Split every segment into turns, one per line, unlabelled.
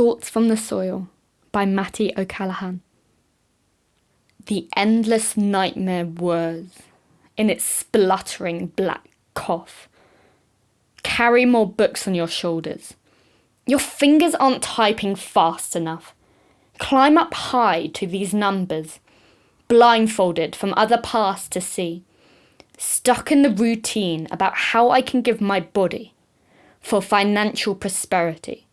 Thoughts from the Soil by Mattie O'Callaghan. The endless nightmare whirs in its spluttering black cough. Carry more books on your shoulders. Your fingers aren't typing fast enough. Climb up high to these numbers, blindfolded from other paths to see. Stuck in the routine about how I can give my body for financial prosperity.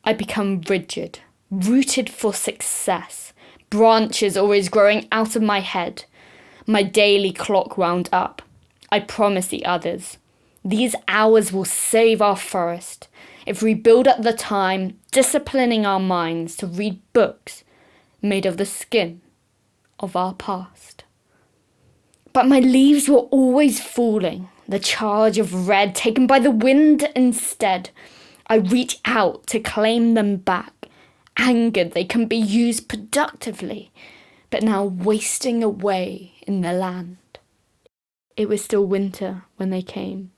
I become rigid, rooted for success, branches always growing out of my head, my daily clock wound up. I promise the others, these hours will save our forest if we build up the time, disciplining our minds to read books made of the skin of our past. But my leaves were always falling, the charge of red taken by the wind instead. I reach out to claim them back, angered they can be used productively, but now wasting away in the land. It was still winter when they came,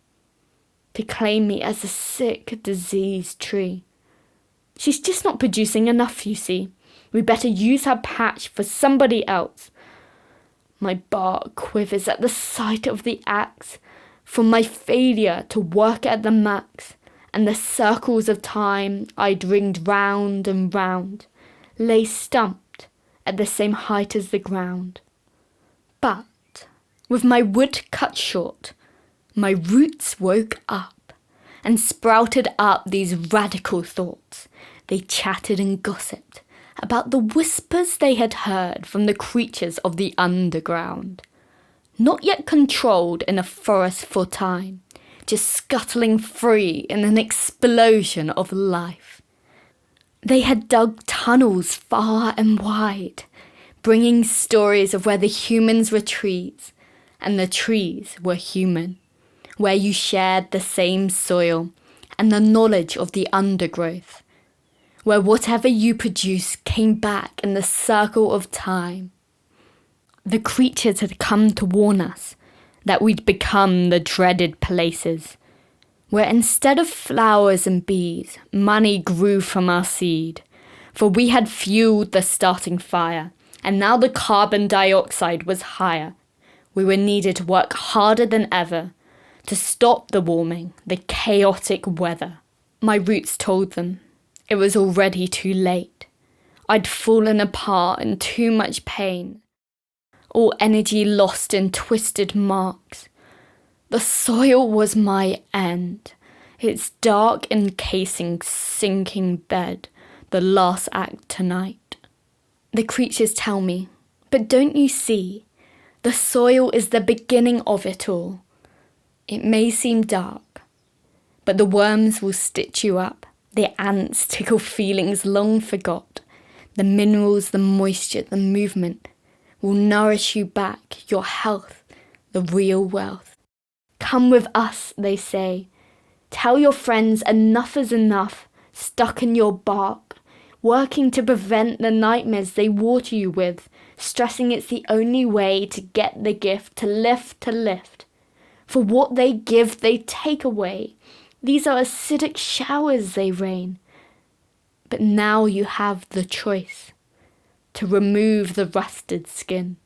to claim me as a sick, diseased tree. She's just not producing enough, you see. We better use her patch for somebody else. My bark quivers at the sight of the axe, from my failure to work at the max, and the circles of time I'd ringed round and round lay stumped at the same height as the ground. But, with my wood cut short, my roots woke up and sprouted up these radical thoughts. They chatted and gossiped about the whispers they had heard from the creatures of the underground, not yet controlled in a forest for time, just scuttling free in an explosion of life. They had dug tunnels far and wide, bringing stories of where the humans were trees and the trees were human, where you shared the same soil and the knowledge of the undergrowth, where whatever you produced came back in the circle of time. The creatures had come to warn us that we'd become the dreaded places, where instead of flowers and bees, money grew from our seed, for we had fueled the starting fire, and now the carbon dioxide was higher. We were needed to work harder than ever to stop the warming, the chaotic weather. My roots told them it was already too late. I'd fallen apart in too much pain, all energy lost in twisted marks. The soil was my end, its dark encasing sinking bed, the last act tonight. The creatures tell me, but don't you see, the soil is the beginning of it all. It may seem dark, but the worms will stitch you up. The ants tickle feelings long forgot. The minerals, the moisture, the movement will nourish you back, your health, the real wealth. Come with us, they say. Tell your friends enough is enough, stuck in your bark, working to prevent the nightmares they water you with, stressing it's the only way to get the gift, to lift. For what they give, they take away. These are acidic showers they rain. But now you have the choice to remove the rusted skin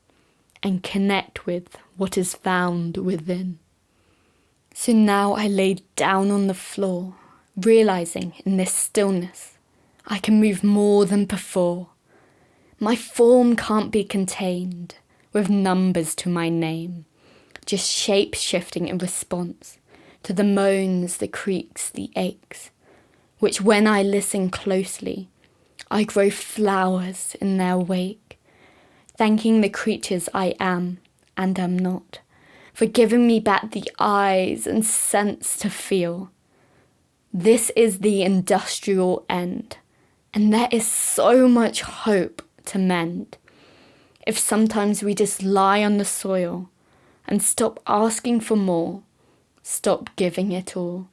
and connect with what is found within. So now I lay down on the floor, realizing in this stillness I can move more than before. My form can't be contained with numbers to my name, just shape shifting in response to the moans, the creaks, the aches, which when I listen closely, I grow flowers in their wake, thanking the creatures I am and am not, for giving me back the eyes and sense to feel. This is the industrial end, and there is so much hope to mend. If sometimes we just lie on the soil and stop asking for more, stop giving it all.